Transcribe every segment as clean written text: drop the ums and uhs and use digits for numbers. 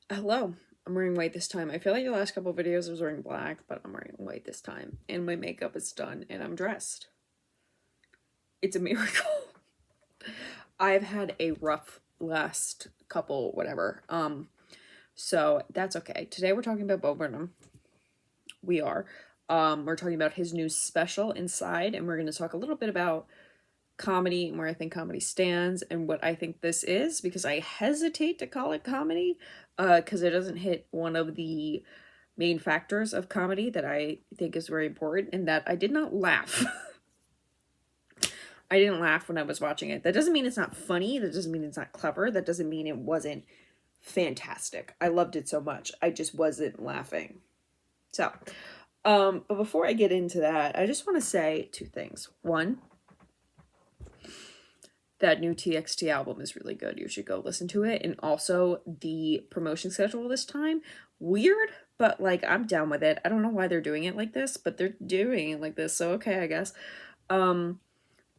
Hello, I'm wearing white this time. I feel like the last couple videos I was wearing black, but I'm wearing white this time. And my makeup is done and I'm dressed. It's a miracle. I've had a rough last couple, whatever. So that's okay. Today we're talking about Bo Burnham. We are. We're talking about his new special Inside, and we're gonna talk a little bit about comedy and where I think comedy stands and what I think this is, because I hesitate to call it comedy, because it doesn't hit one of the main factors of comedy that I think is very important, and that I did not laugh. I didn't laugh when I was watching it. That doesn't mean it's not funny. That doesn't mean it's not clever. That doesn't mean it wasn't fantastic. I loved it so much. I just wasn't laughing. So, but before I get into that, I just want to say two things. One, that new TXT album is really good. You should go listen to it. And also the promotion schedule this time, weird, but like I'm down with it. I don't know why they're doing it like this, but they're doing it like this. So okay, I guess.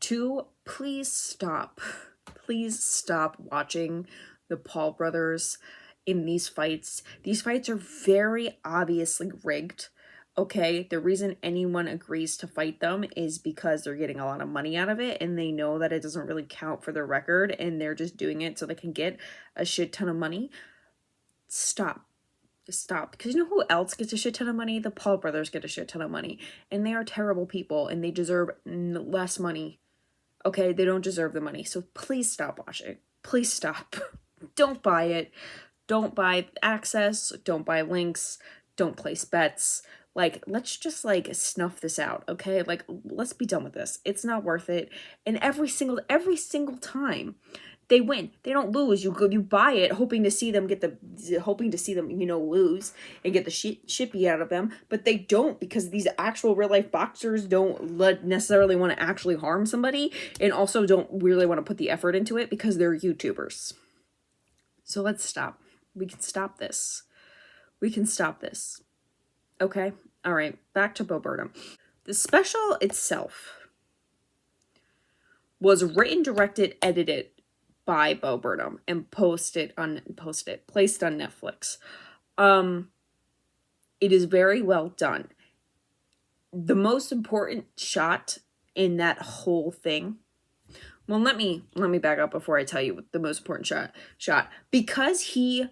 Two, please stop. Please stop watching the Paul brothers in these fights. These fights are very obviously rigged. Okay, the reason anyone agrees to fight them is because they're getting a lot of money out of it and they know that it doesn't really count for their record and they're just doing it so they can get a shit ton of money. Stop. Just stop. Because you know who else gets a shit ton of money? The Paul brothers get a shit ton of money. And they are terrible people and they deserve less money. Okay, they don't deserve the money. So please stop watching. Please stop. Don't buy it. Don't buy access. Don't buy links. Don't place bets. Like, let's just like snuff this out, okay? Like, let's be done with this. It's not worth it. And every single time they win, they don't lose. You buy it hoping to see them lose and get the shit beat out of them, but they don't, because these actual real life boxers don't necessarily want to actually harm somebody, and also don't really want to put the effort into it because they're YouTubers. So let's stop. We can stop this. We can stop this. Okay? All right, back to Bo Burnham. The special itself was written, directed, edited by Bo Burnham and placed on Netflix. It is very well done. The most important shot in that whole thing. Well, let me back up before I tell you what the most important shot. Because he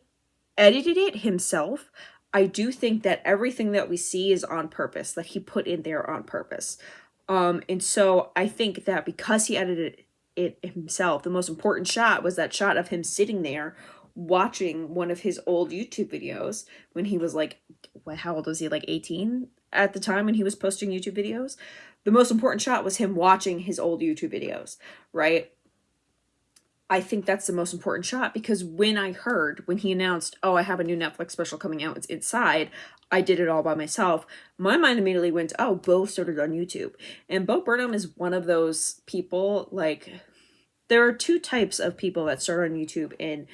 edited it himself, I do think that everything that we see is on purpose, that he put in there on purpose. And so I think that because he edited it himself, the most important shot was that shot of him sitting there watching one of his old YouTube videos when he was like, how old was he? Like 18 at the time when he was posting YouTube videos. The most important shot was him watching his old YouTube videos, right? I think that's the most important shot, because when he announced, oh, I have a new Netflix special coming out, it's Inside, I did it all by myself. My mind immediately went, oh, Bo started on YouTube. And Bo Burnham is one of those people, like, there are two types of people that start on YouTube and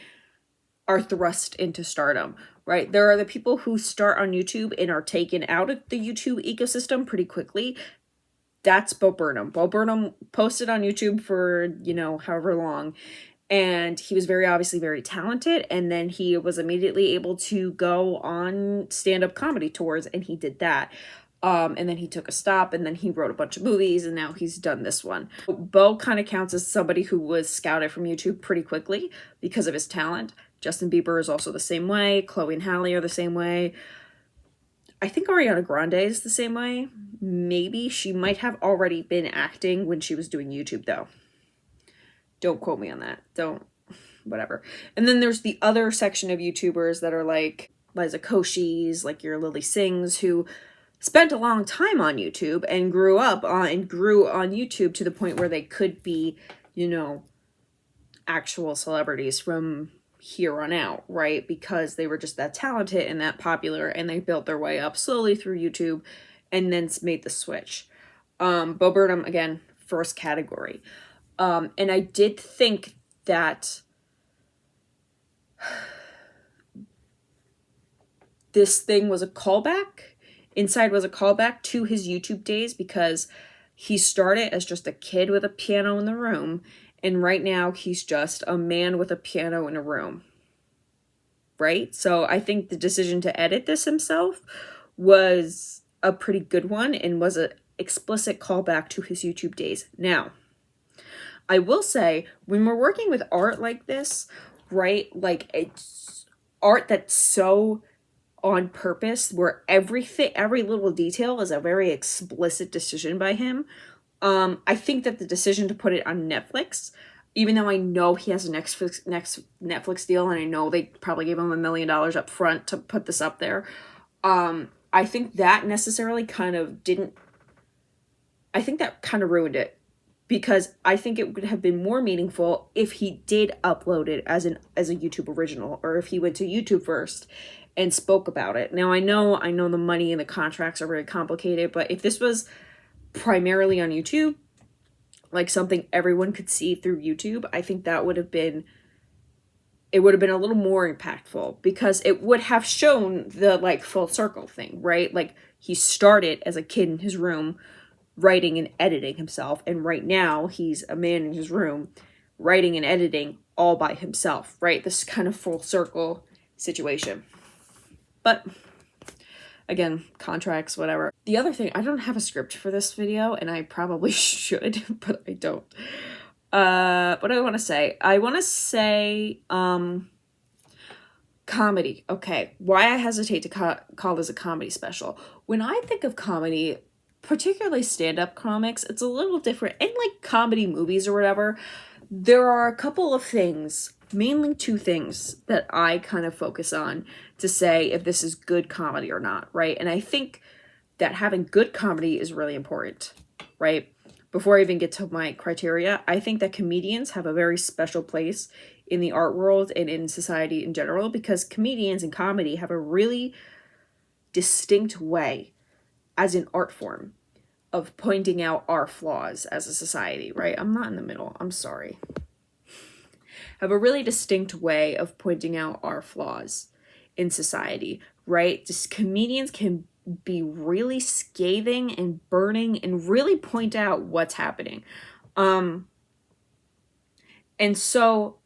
are thrust into stardom, right? There are the people who start on YouTube and are taken out of the YouTube ecosystem pretty quickly. That's Bo Burnham. Bo Burnham posted on YouTube for, however long, and he was very obviously very talented, and then he was immediately able to go on stand-up comedy tours, and he did that. And then he took a stop, and then he wrote a bunch of movies, and now he's done this one. Bo kind of counts as somebody who was scouted from YouTube pretty quickly because of his talent. Justin Bieber is also the same way. Chloe and Halle are the same way. I think Ariana Grande is the same way. Maybe she might have already been acting when she was doing YouTube, though. Don't quote me on that. Whatever. And then there's the other section of YouTubers that are like Liza Koshy's, like your Lily Singhs, who spent a long time on YouTube and grew on YouTube to the point where they could be, actual celebrities from here on out, right? Because they were just that talented and that popular, and they built their way up slowly through YouTube and then made the switch. Bo Burnham, again, first category. And I did think that this thing was a callback. Inside was a callback to his YouTube days, because he started as just a kid with a piano in the room, and right now he's just a man with a piano in a room. right? So I think the decision to edit this himself was a pretty good one and was an explicit callback to his YouTube days. Now, I will say, when we're working with art like this, right, like it's art that's so on purpose, where everything, every little detail is a very explicit decision by him. I think that the decision to put it on Netflix, even though I know he has a next Netflix deal, and I know they probably gave him $1 million up front to put this up there, I think that necessarily kind of didn't. I think that kind of ruined it, because I think it would have been more meaningful if he did upload it as a YouTube original, or if he went to YouTube first and spoke about it. Now I know the money and the contracts are very complicated, but if this was primarily on YouTube, like something everyone could see through YouTube, I think that would have been a little more impactful, because it would have shown the like full circle thing, right? Like he started as a kid in his room writing and editing himself, and right now he's a man in his room writing and editing all by himself, right? This kind of full circle situation. But again, contracts, whatever. The other thing, I don't have a script for this video, and I probably should, but I don't. What do I want to say? I want to say, comedy. Okay, why I hesitate to call this a comedy special. When I think of comedy, particularly stand-up comics, it's a little different. And like comedy movies or whatever, there are a couple of things, mainly two things, that I kind of focus on to say if this is good comedy or not, right? And I think that having good comedy is really important, right? Before I even get to my criteria, I think that comedians have a very special place in the art world and in society in general, because comedians and comedy have a really distinct way as an art form of pointing out our flaws as a society, right? I'm not in the middle. I'm sorry. Have a really distinct way of pointing out our flaws in society, right? Just comedians can be really scathing and burning and really point out what's happening. And so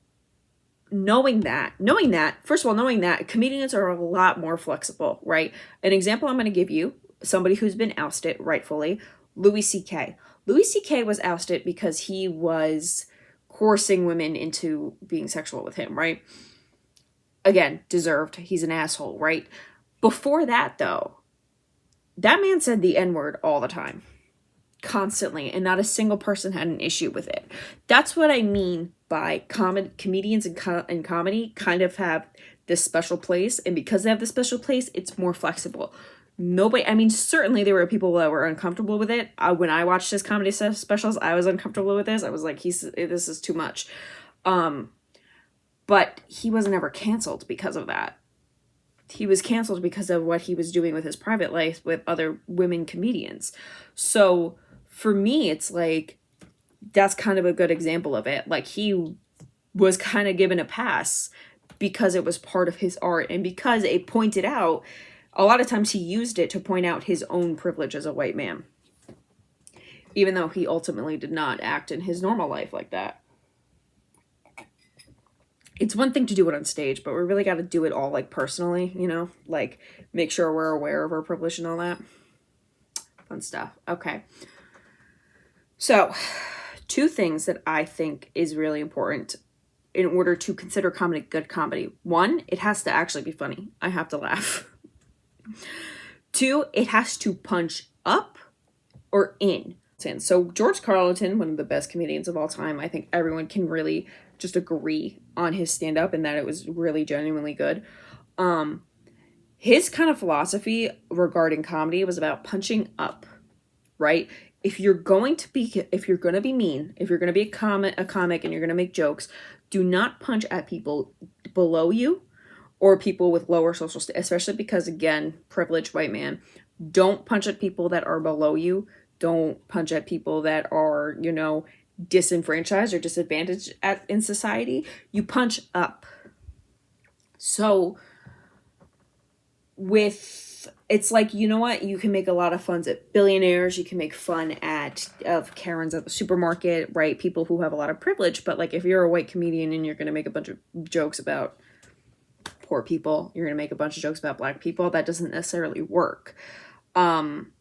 knowing that, first of all, knowing that comedians are a lot more flexible, right? An example I'm going to give you, somebody who's been ousted rightfully, Louis C.K. Louis C.K. was ousted because he was coercing women into being sexual with him, right? Again, deserved. He's an asshole, right? Before that, though, that man said the N-word all the time, constantly, and not a single person had an issue with it. That's what I mean by comedians and comedy kind of have this special place, and because they have this special place, it's more flexible. Nobody, I mean, certainly there were people that were uncomfortable with it. When I watched his comedy specials, I was uncomfortable with this. I was like, this is too much. But he was never canceled because of that. He was canceled because of what he was doing with his private life with other women comedians. So for me, it's like, that's kind of a good example of it. Like, he was kind of given a pass because it was part of his art, and because it pointed out, a lot of times he used it to point out his own privilege as a white man, even though he ultimately did not act in his normal life like that. It's one thing to do it on stage, but we really got to do it all, like, personally, you know? Like, make sure we're aware of our privilege and all that. Fun stuff. Okay. So, two things that I think is really important in order to consider comedy good comedy. One, it has to actually be funny. I have to laugh. Two, it has to punch up or in. So George Carlin, one of the best comedians of all time, I think everyone can really just agree on his stand-up and that it was really genuinely good. His kind of philosophy regarding comedy was about punching up, right? If you're going to be mean, if you're going to be a comic and you're going to make jokes, do not punch at people below you or people with lower social status, especially because, again, privileged white man. Don't punch at people that are below you. Don't punch at people that are, you know, disenfranchised or disadvantaged in society. You punch up. So it's like, you know what? You can make a lot of fun at billionaires. You can make fun of Karens at the supermarket, right? People who have a lot of privilege. But like, if you're a white comedian and you're going to make a bunch of jokes about poor people. You're going to make a bunch of jokes about black people. That doesn't necessarily work. And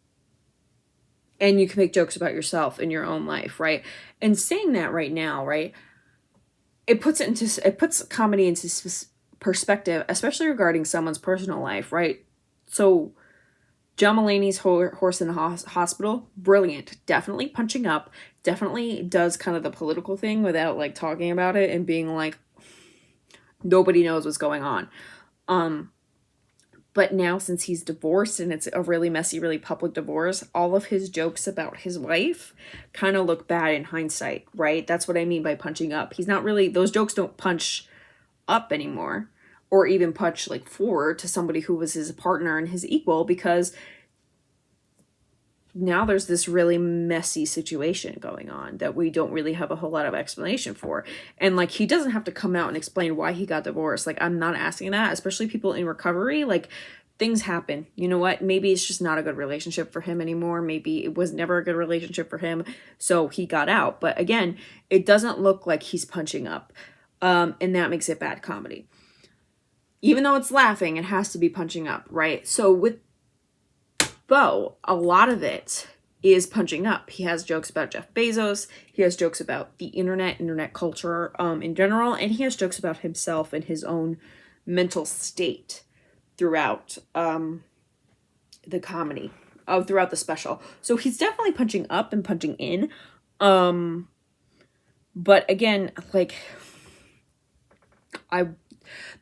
you can make jokes about yourself in your own life, right? And saying that right now, right, it puts comedy into perspective, especially regarding someone's personal life, right? So John Mulaney's horse in the hospital, brilliant. Definitely punching up. Definitely does kind of the political thing without like talking about it and being like, nobody knows what's going on. But now since he's divorced and it's a really messy, really public divorce, all of his jokes about his wife kind of look bad in hindsight, right? That's what I mean by punching up. He's not really, those jokes don't punch up anymore, or even punch like forward to somebody who was his partner and his equal, because now there's this really messy situation going on that we don't really have a whole lot of explanation for. And like, he doesn't have to come out and explain why he got divorced. Like, I'm not asking that, especially people in recovery. Like, things happen. You know what? Maybe it's just not a good relationship for him anymore. Maybe it was never a good relationship for him, so he got out. But again, it doesn't look like he's punching up. And that makes it bad comedy. Even though it's laughing, it has to be punching up, right? So with Bo, a lot of it is punching up. He has jokes about Jeff Bezos. He has jokes about the internet culture in general. And he has jokes about himself and his own mental state throughout the comedy, throughout the special. So he's definitely punching up and punching in. But again, like,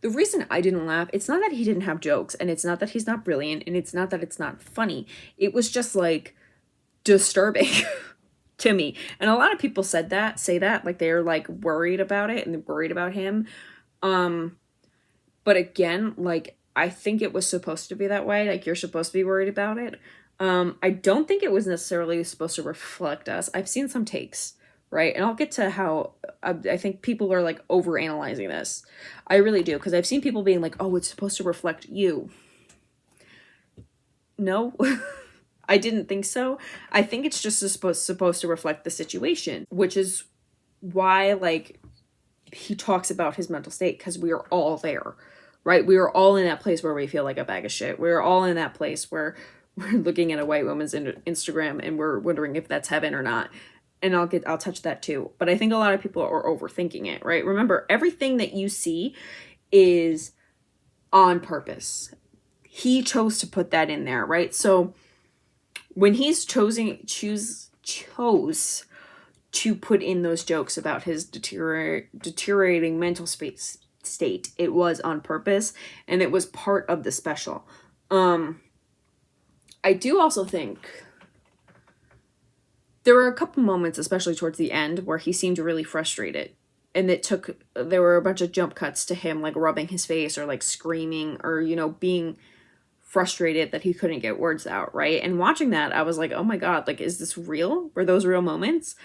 the reason I didn't laugh, it's not that he didn't have jokes, and it's not that he's not brilliant, and it's not that it's not funny. It was just like disturbing to me. And a lot of people say that, like they're like worried about it and worried about him. But again, like, I think it was supposed to be that way. Like, you're supposed to be worried about it. I don't think it was necessarily supposed to reflect us. I've seen some takes, right? And I'll get to how I think people are like overanalyzing this. I really do, because I've seen people being like, oh, it's supposed to reflect you. No, I didn't think so. I think it's just supposed to reflect the situation, which is why, like, he talks about his mental state, because we are all there, right? We are all in that place where we feel like a bag of shit. We're all in that place where we're looking at a white woman's Instagram and we're wondering if that's heaven or not. And I'll touch that too. But I think a lot of people are overthinking it, right? Remember, everything that you see is on purpose. He chose to put that in there, right? So when he's chose to put in those jokes about his deteriorating mental state, it was on purpose, and it was part of the special. I do also think there were a couple moments, especially towards the end, where he seemed really frustrated. And there were a bunch of jump cuts to him, like, rubbing his face or, like, screaming or, you know, being frustrated that he couldn't get words out, right? And watching that, I was like, oh my God, like, is this real? Were those real moments?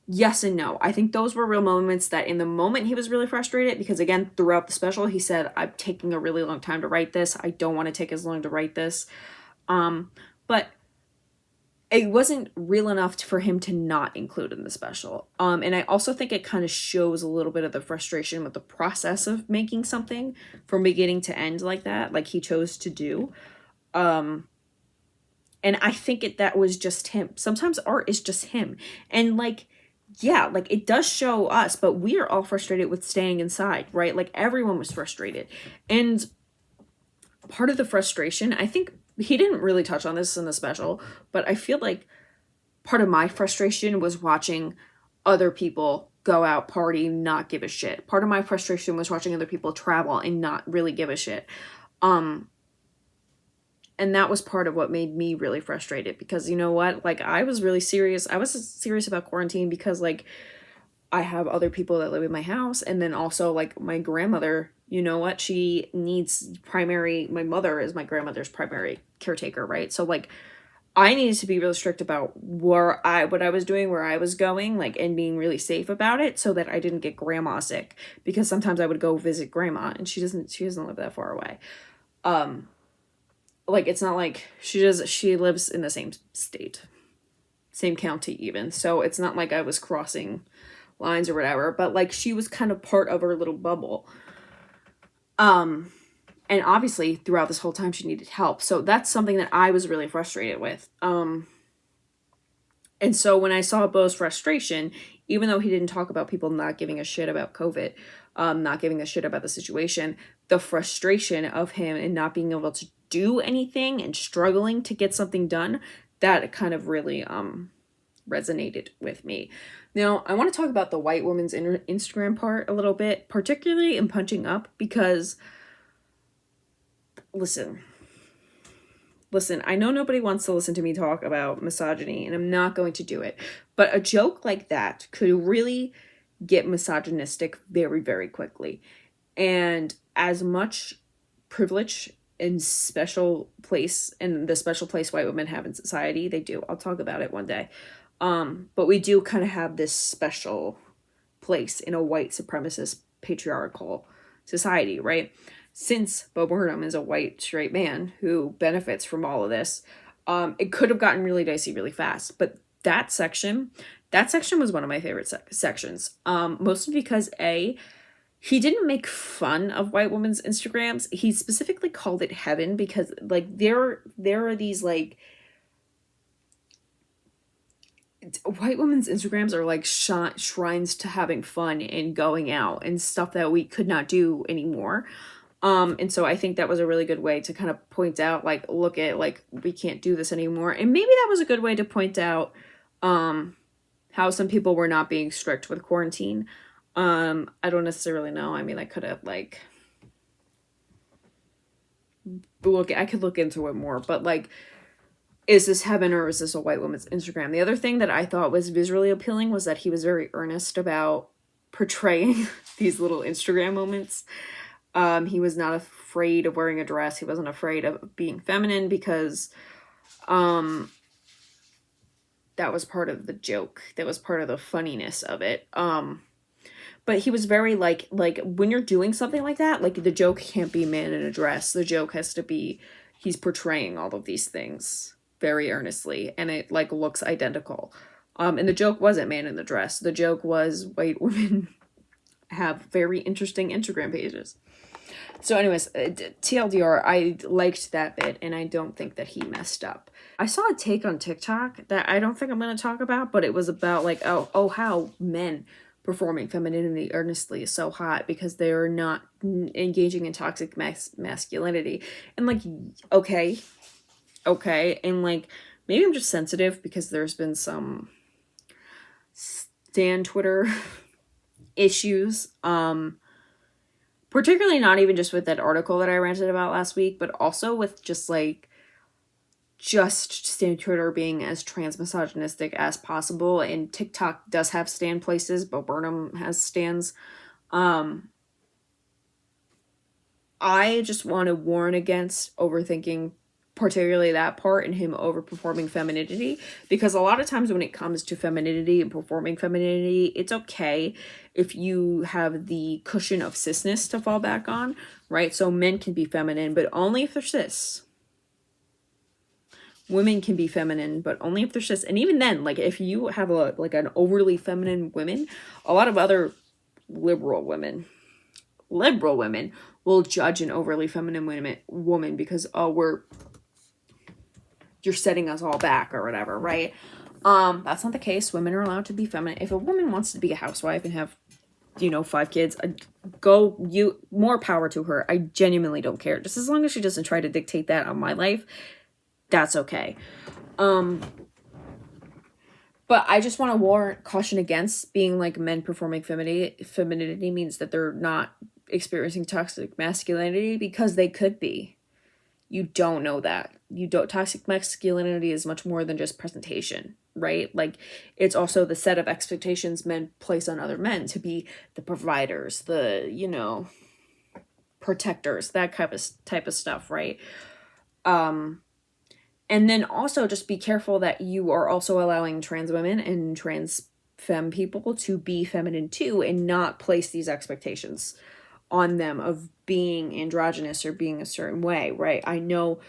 Yes and no. I think those were real moments that in the moment he was really frustrated, because, again, throughout the special, he said, I'm taking a really long time to write this. I don't want to take as long to write this. But it wasn't real enough for him to not include in the special. And I also think it kind of shows a little bit of the frustration with the process of making something from beginning to end like that, like he chose to do. And I think that was just him. Sometimes art is just him. And like, yeah, like it does show us, but we are all frustrated with staying inside, right? Like everyone was frustrated. And part of the frustration, I think, he didn't really touch on this in the special, but I feel like part of my frustration was watching other people go out, party, not give a shit. Part of my frustration was watching other people travel and not really give a shit. And that was part of what made me really frustrated, because you know what? Like, I was really serious. I was serious about quarantine because, like, I have other people that live in my house, and then also, like, my grandmother, you know what, she needs my mother is my grandmother's primary caretaker, right? So, like, I needed to be really strict about what I was doing, where I was going, like, and being really safe about it so that I didn't get grandma sick, because sometimes I would go visit grandma and she doesn't live that far away. Like, it's not like she lives in the same state, same county even, so it's not like I was crossing lines or whatever, but like she was kind of part of her little bubble. And obviously throughout this whole time she needed help. So that's something that I was really frustrated with. And so when I saw Bo's frustration, even though he didn't talk about people not giving a shit about COVID, not giving a shit about the situation, the frustration of him and not being able to do anything and struggling to get something done, that kind of really resonated with me. Now, I want to talk about the white woman's Instagram part a little bit, particularly in Punching Up, because listen, I know nobody wants to listen to me talk about misogyny, and I'm not going to do it, but a joke like that could really get misogynistic very, very quickly. And as much privilege and special place, and the special place white women have in society, they do. I'll talk about it one day. But we do kind of have this special place in a white supremacist patriarchal society, right? Since Bo Burnham is a white straight man who benefits from all of this, it could have gotten really dicey really fast. But that section was one of my favorite sections, mostly because he didn't make fun of white women's Instagrams. He specifically called it heaven because like there are these like white women's Instagrams are like shrines to having fun and going out and stuff that we could not do anymore. And so I think that was a really good way to kind of point out, like, look at, like, we can't do this anymore. And maybe that was a good way to point out how some people were not being strict with quarantine. I don't necessarily know. I mean, I could have, like, I could look into it more, but, like, is this heaven or is this a white woman's Instagram? The other thing that I thought was visually appealing was that he was very earnest about portraying these little Instagram moments. He was not afraid of wearing a dress. He wasn't afraid of being feminine because that was part of the joke. That was part of the funniness of it. But he was very like when you're doing something like that, like the joke can't be man in a dress. The joke has to be he's portraying all of these things very earnestly, and it like looks identical. And the joke wasn't man in the dress. The joke was white women have very interesting Instagram pages. So anyways, TLDR, I liked that bit, and I don't think that he messed up. I saw a take on TikTok that I don't think I'm going to talk about, but it was about like, how men performing femininity earnestly is so hot because they're not engaging in toxic masculinity. And like, okay. And like, maybe I'm just sensitive because there's been some Stan Twitter issues. Particularly not even just with that article that I ranted about last week, but also with just Stan Twitter being as trans misogynistic as possible. And TikTok does have stan places. Bo Burnham has stans. I just want to warn against overthinking particularly that part and him overperforming femininity, because a lot of times when it comes to femininity and performing femininity, it's okay if you have the cushion of cisness to fall back on, right? So men can be feminine, but only if they're cis. Women can be feminine, but only if they're cis. And even then, like if you have an overly feminine woman, a lot of other liberal women will judge an overly feminine woman because you're setting us all back or whatever, right? That's not the case. Women are allowed to be feminine. If a woman wants to be a housewife and have, 5 kids, more power to her. I genuinely don't care. Just as long as she doesn't try to dictate that on my life, that's okay. But I just want to caution against being like men performing femininity means that they're not experiencing toxic masculinity, because they could be. You don't know that. Toxic masculinity is much more than just presentation, right? Like, it's also the set of expectations men place on other men to be the providers, the, protectors, that type of stuff, right? And then also just be careful that you are also allowing trans women and trans femme people to be feminine too, and not place these expectations on them of being androgynous or being a certain way, right? I know,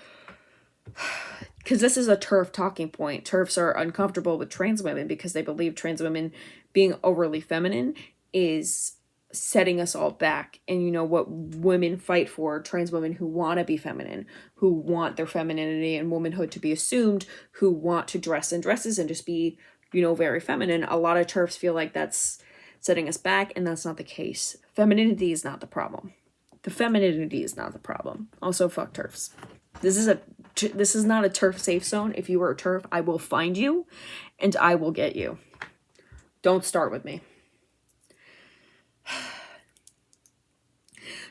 because this is a TERF talking point. TERFs are uncomfortable with trans women because they believe trans women being overly feminine is setting us all back. And you know what women fight for, trans women who want to be feminine, who want their femininity and womanhood to be assumed, who want to dress in dresses and just be, you know, very feminine. A lot of TERFs feel like that's setting us back, and that's not the case. Femininity is not the problem. The femininity is not the problem. Also, fuck TERFs. This is not a TERF safe zone. If you were a TERF, I will find you and I will get you. Don't start with me.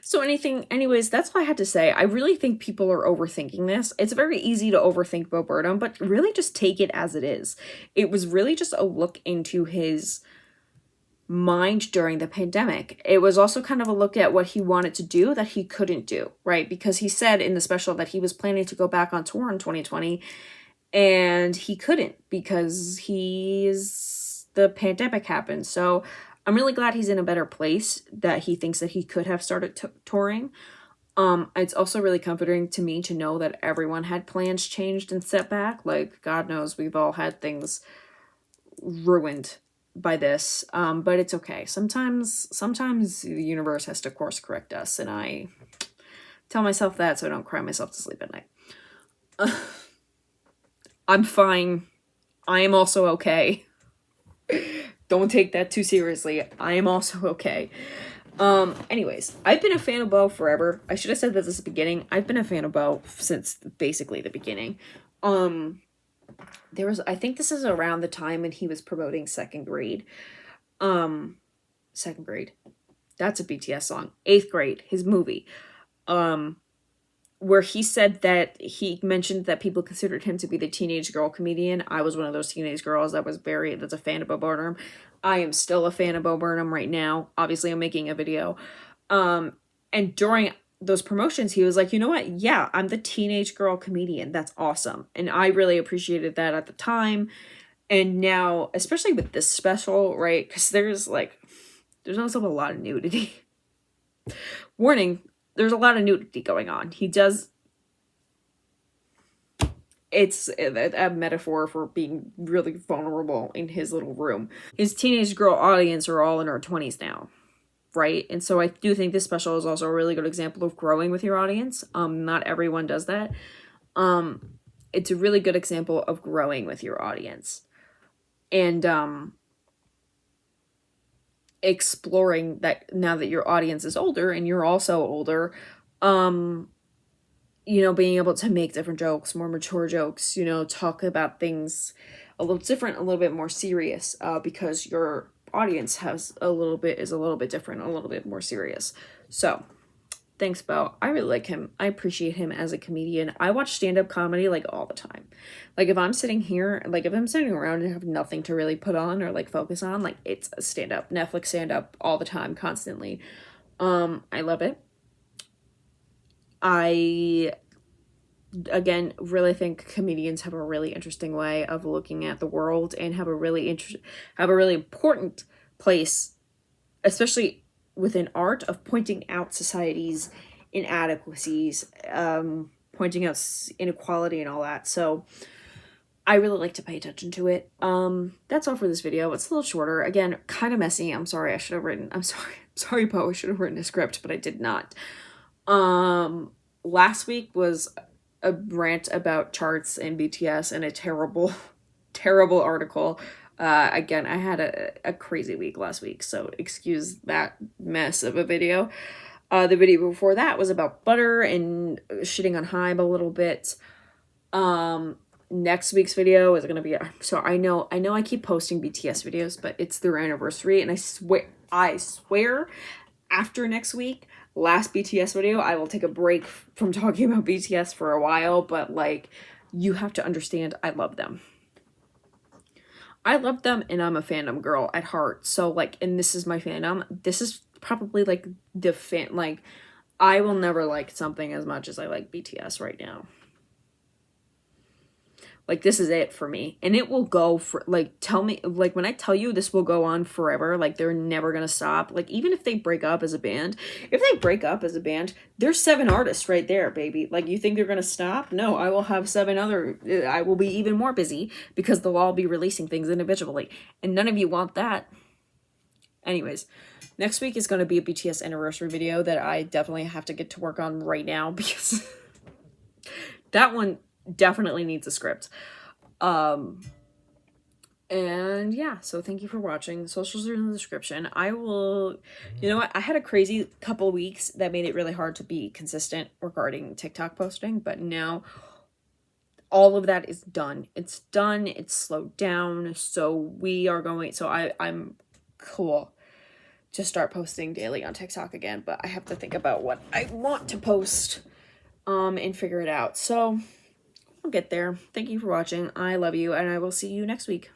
So anyways, that's all I had to say. I really think people are overthinking this. It's very easy to overthink Bo Burnham, but really just take it as it is. It was really just a look into his mind during the pandemic. It was also kind of a look at what he wanted to do that he couldn't do, right? Because he said in the special that he was planning to go back on tour in 2020 and he couldn't because the pandemic happened. So I'm really glad he's in a better place, that he thinks that he could have started touring. It's also really comforting to me to know that everyone had plans changed and set back. Like, God knows we've all had things ruined by this, but it's okay. Sometimes the universe has to course correct us, and I tell myself that so I don't cry myself to sleep at night. I'm fine. I am also okay. Don't take that too seriously. I am also okay. Anyways, I've been a fan of Bo forever. I should have said this at the beginning. I've been a fan of Bo since basically the beginning. I think this is around the time when he was promoting Second Grade. Second Grade. That's a BTS song. 8th Grade, his movie. Where he said that he mentioned that people considered him to be the teenage girl comedian. I was one of those teenage girls that's a fan of Bo Burnham. I am still a fan of Bo Burnham right now. Obviously, I'm making a video. And during those promotions, he was like, you know what? Yeah, I'm the teenage girl comedian. That's awesome. And I really appreciated that at the time. And now, especially with this special, right? Because there's also a lot of nudity. Warning, there's a lot of nudity going on. It's a metaphor for being really vulnerable in his little room. His teenage girl audience are all in her 20s now, right? And so I do think this special is also a really good example of growing with your audience. Not everyone does that. It's a really good example of growing with your audience. And exploring that now that your audience is older and you're also older, you know, being able to make different jokes, more mature jokes, you know, talk about things a little different, a little bit more serious, because your audience is a little bit different, a little bit more serious. So thanks, Bo. I really like him. I appreciate him as a comedian. I watch stand-up comedy like all the time. Like if I'm sitting here, like if I'm sitting around and have nothing to really put on or like focus on, like it's a stand-up, Netflix stand-up all the time, constantly. I love it. I, again, really think comedians have a really interesting way of looking at the world and have a really important place, especially within art, of pointing out society's inadequacies, pointing out inequality and all that. So I really like to pay attention to it. That's all for this video. It's a little shorter. Again, kind of messy. I'm sorry. I'm sorry, Bo. I should have written a script, but I did not. Last week was a rant about charts and BTS and a terrible, terrible article. Again, I had a crazy week last week, so excuse that mess of a video. The video before that was about butter and shitting on Hybe a little bit. Next week's video is gonna be, so I know I keep posting BTS videos, but it's their anniversary, and I swear after next week, last BTS video, I will take a break from talking about BTS for a while, but like, you have to understand, I love them. I love them, and I'm a fandom girl at heart. So like, and this is my fandom. This is probably like like, I will never like something as much as I like BTS right now. Like, this is it for me. And it will go for, like, tell me, like, when I tell you this will go on forever, like, they're never gonna stop. Like, even if they break up as a band, there's 7 artists right there, baby. Like, you think they're gonna stop? No, I will have 7 other, I will be even more busy because they'll all be releasing things individually. And none of you want that. Anyways, Next week is going to be a BTS anniversary video that I definitely have to get to work on right now because that one definitely needs a script. And yeah, so thank you for watching. Socials are in the description. I will, you know what? I had a crazy couple weeks that made it really hard to be consistent regarding TikTok posting, but now all of that is done. It's done. It's slowed down. So we are going, so I'm cool to start posting daily on TikTok again, but I have to think about what I want to post and figure it out. So I'll get there. Thank you for watching. I love you, and I will see you next week.